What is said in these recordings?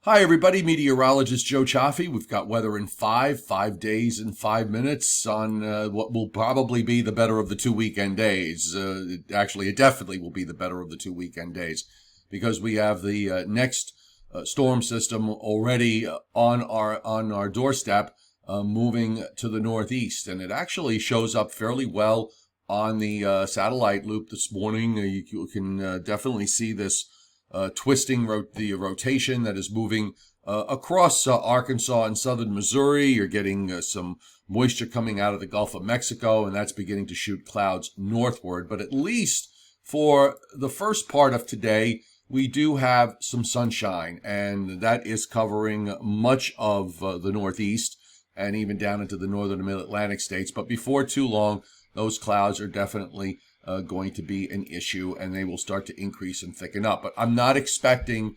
Hi, everybody. Meteorologist Joe Chaffee. We've got weather in 5 days in 5 minutes on what will probably be the better of the two weekend days. Actually, it definitely will be the better of the two weekend days because we have the next storm system already on our doorstep, moving to the northeast, and it actually shows up fairly well on the satellite loop this morning. You can definitely see this twisting the rotation that is moving across Arkansas and southern Missouri. You're getting some moisture coming out of the Gulf of Mexico, and that's beginning to shoot clouds northward. But at least for the first part of today, we do have some sunshine, and that is covering much of the Northeast and even down into the northern and mid-Atlantic states. But before too long, those clouds are definitely going to be an issue, and they will start to increase and thicken up. But I'm not expecting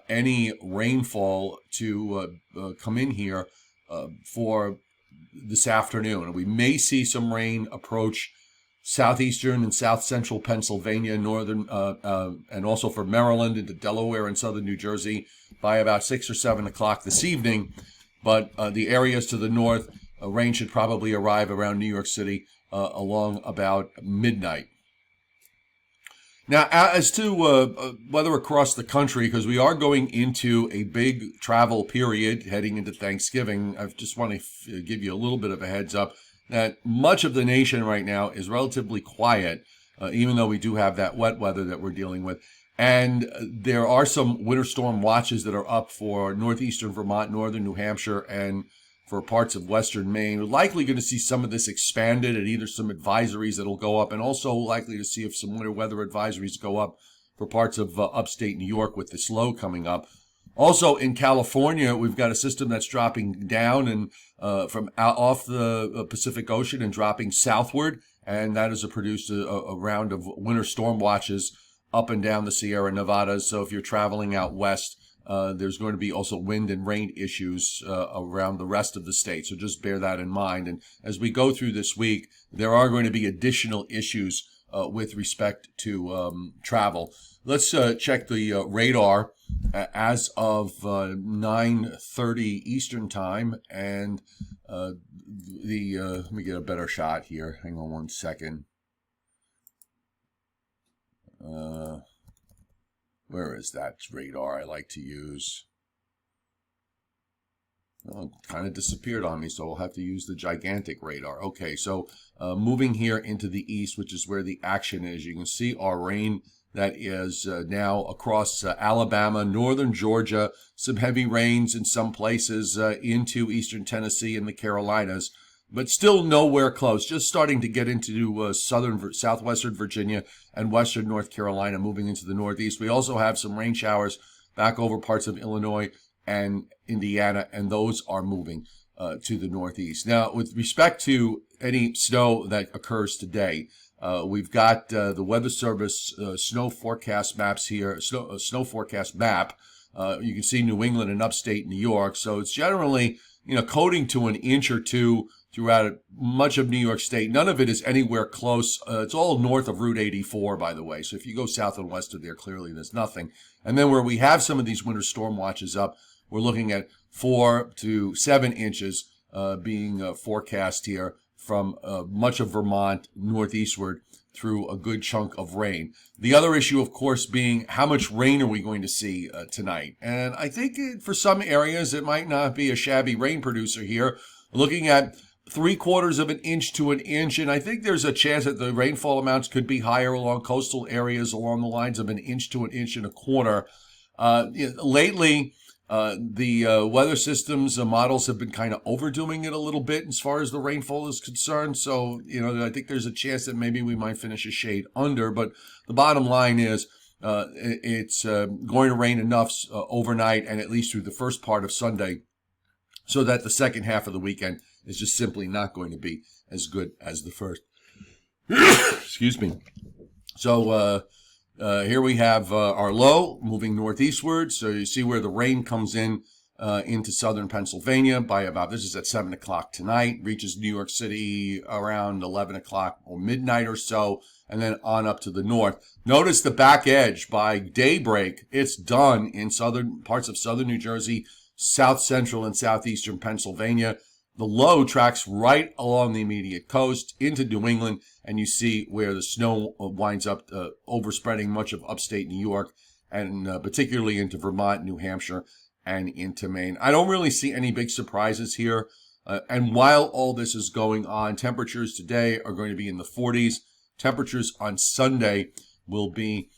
any rainfall to come in here for this afternoon. We may see some rain approach southeastern and south central Pennsylvania, northern, and also for Maryland into Delaware and southern New Jersey by about 6 or 7 o'clock this evening. But the areas to the north, rain should probably arrive around New York City along about midnight. Now, as to weather across the country, because we are going into a big travel period heading into Thanksgiving, I just want to give you a little bit of a heads up that much of the nation right now is relatively quiet, even though we do have that wet weather that we're dealing with. And there are some winter storm watches that are up for northeastern Vermont, northern New Hampshire, and for parts of western Maine. We're likely going to see some of this expanded and either some advisories that'll go up, and also likely to see if some winter weather advisories go up for parts of upstate New York with this low coming up. Also in California, we've got a system that's dropping down and from off the Pacific Ocean and dropping southward, and that has produced a round of winter storm watches up and down the Sierra Nevadas. So if you're traveling out west, there's going to be also wind and rain issues around the rest of the state. So just bear that in mind. And as we go through this week, there are going to be additional issues with respect to travel. Let's check the radar as of 9:30 Eastern time. And let me get a better shot here. Hang on one second. Where is that radar I like to use? Well, it kind of disappeared on me, so I'll have to use the gigantic radar. Okay, so moving here into the east, which is where the action is, you can see our rain that is now across Alabama, northern Georgia, some heavy rains in some places into eastern Tennessee and the Carolinas, but still nowhere close, just starting to get into southwestern Virginia and western North Carolina, moving into the northeast. We also have some rain showers back over parts of Illinois and Indiana, and those are moving to the northeast. Now, with respect to any snow that occurs today, we've got the Weather Service snow forecast maps here, snow forecast map. You can see New England and upstate New York, so it's generally, coating to an inch or two throughout much of New York State. None of it is anywhere close. It's all north of Route 84, by the way. So if you go south and west of there, clearly there's nothing. And then where we have some of these winter storm watches up, we're looking at 4 to 7 inches being forecast here from much of Vermont northeastward through a good chunk of rain. The other issue, of course, being how much rain are we going to see tonight? And I think for some areas, it might not be a shabby rain producer here. Looking at 3/4 of an inch to an inch, and I think there's a chance that the rainfall amounts could be higher along coastal areas along the lines of an inch to an inch and a quarter. Lately, the weather systems models have been kind of overdoing it a little bit as far as the rainfall is concerned. So, I think there's a chance that maybe we might finish a shade under. But the bottom line is it's going to rain enough overnight and at least through the first part of Sunday so that the second half of the weekend is just simply not going to be as good as the first. Excuse me. So here we have our low moving northeastward. So you see where the rain comes in into southern Pennsylvania by about, this is at 7 o'clock tonight, reaches New York City around 11 o'clock or midnight or so, and then on up to the north. Notice the back edge by daybreak. It's done in southern parts of southern New Jersey, south central and southeastern Pennsylvania. The low tracks right along the immediate coast into New England, and you see where the snow winds up overspreading much of upstate New York, and particularly into Vermont, New Hampshire, and into Maine. I don't really see any big surprises here. And while all this is going on, temperatures today are going to be in the 40s. Temperatures on Sunday will be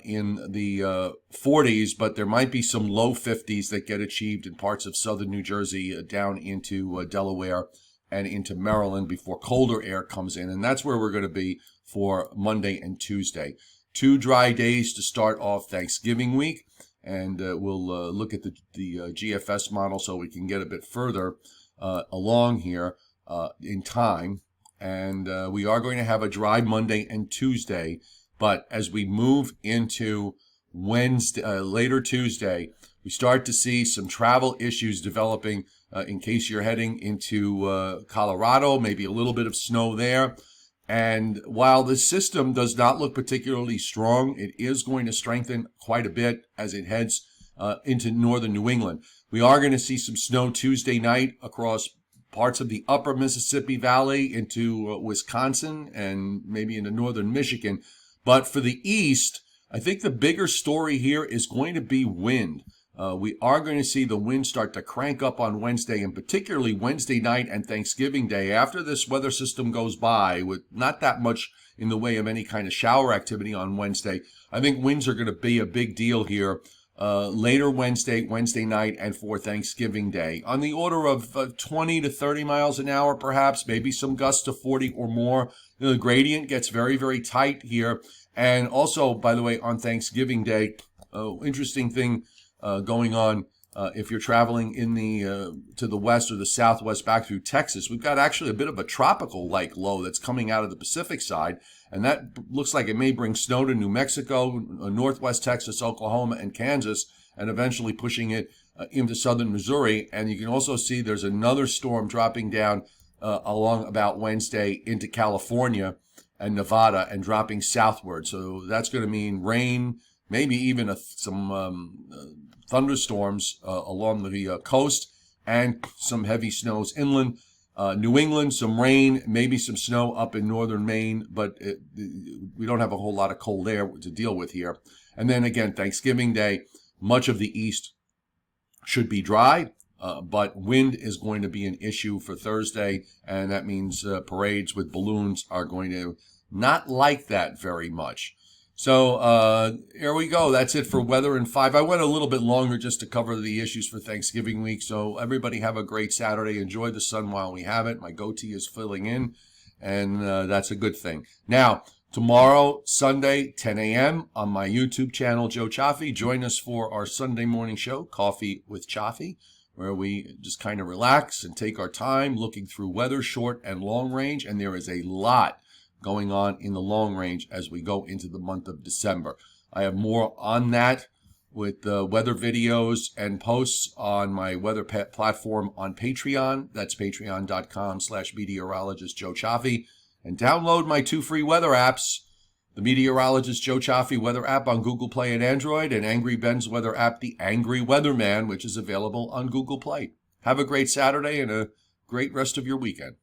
in the 40s, but there might be some low 50s that get achieved in parts of southern New Jersey down into Delaware and into Maryland before colder air comes in. And that's where we're going to be for Monday and Tuesday. 2 dry days to start off Thanksgiving week. And we'll look at the GFS model so we can get a bit further along here in time. And we are going to have a dry Monday and Tuesday. But as we move into Wednesday, later Tuesday, we start to see some travel issues developing in case you're heading into Colorado, maybe a little bit of snow there. And while the system does not look particularly strong, it is going to strengthen quite a bit as it heads into northern New England. We are going to see some snow Tuesday night across parts of the upper Mississippi Valley into Wisconsin and maybe into northern Michigan. But for the east, I think the bigger story here is going to be wind. We are going to see the wind start to crank up on Wednesday, and particularly Wednesday night and Thanksgiving Day. After this weather system goes by with not that much in the way of any kind of shower activity on Wednesday, I think winds are going to be a big deal here later Wednesday night, and for Thanksgiving Day. On the order of 20 to 30 miles an hour, perhaps, maybe some gusts to 40 or more. The gradient gets very, very tight here. And also, by the way, on Thanksgiving Day, interesting thing going on if you're traveling in the to the west or the southwest back through Texas. We've got actually a bit of a tropical-like low that's coming out of the Pacific side, and that looks like it may bring snow to New Mexico, northwest Texas, Oklahoma, and Kansas, and eventually pushing it into southern Missouri. And you can also see there's another storm dropping down along about Wednesday into California and Nevada and dropping southward. So that's going to mean rain, maybe even some thunderstorms along the coast, and some heavy snows inland. New England, some rain, maybe some snow up in northern Maine, but we don't have a whole lot of cold air to deal with here. And then again, Thanksgiving Day, much of the east should be dry, but wind is going to be an issue for Thursday, and that means parades with balloons are going to not like that very much. So here we go. That's it for Weather in 5. I went a little bit longer just to cover the issues for Thanksgiving week. So everybody have a great Saturday. Enjoy the sun while we have it. My goatee is filling in, and that's a good thing. Now, tomorrow, Sunday, 10 a.m. on my YouTube channel, Joe Chaffee. Join us for our Sunday morning show, Coffee with Chaffee, where we just kind of relax and take our time looking through weather, short and long range. And there is a lot going on in the long range as we go into the month of December. I have more on that with weather videos and posts on my weather platform on Patreon. That's patreon.com/meteorologist Joe Chaffee. And download my 2 free weather apps, the Meteorologist Joe Chaffee weather app on Google Play and Android, and Angry Ben's weather app, the Angry Weatherman, which is available on Google Play. Have a great Saturday and a great rest of your weekend.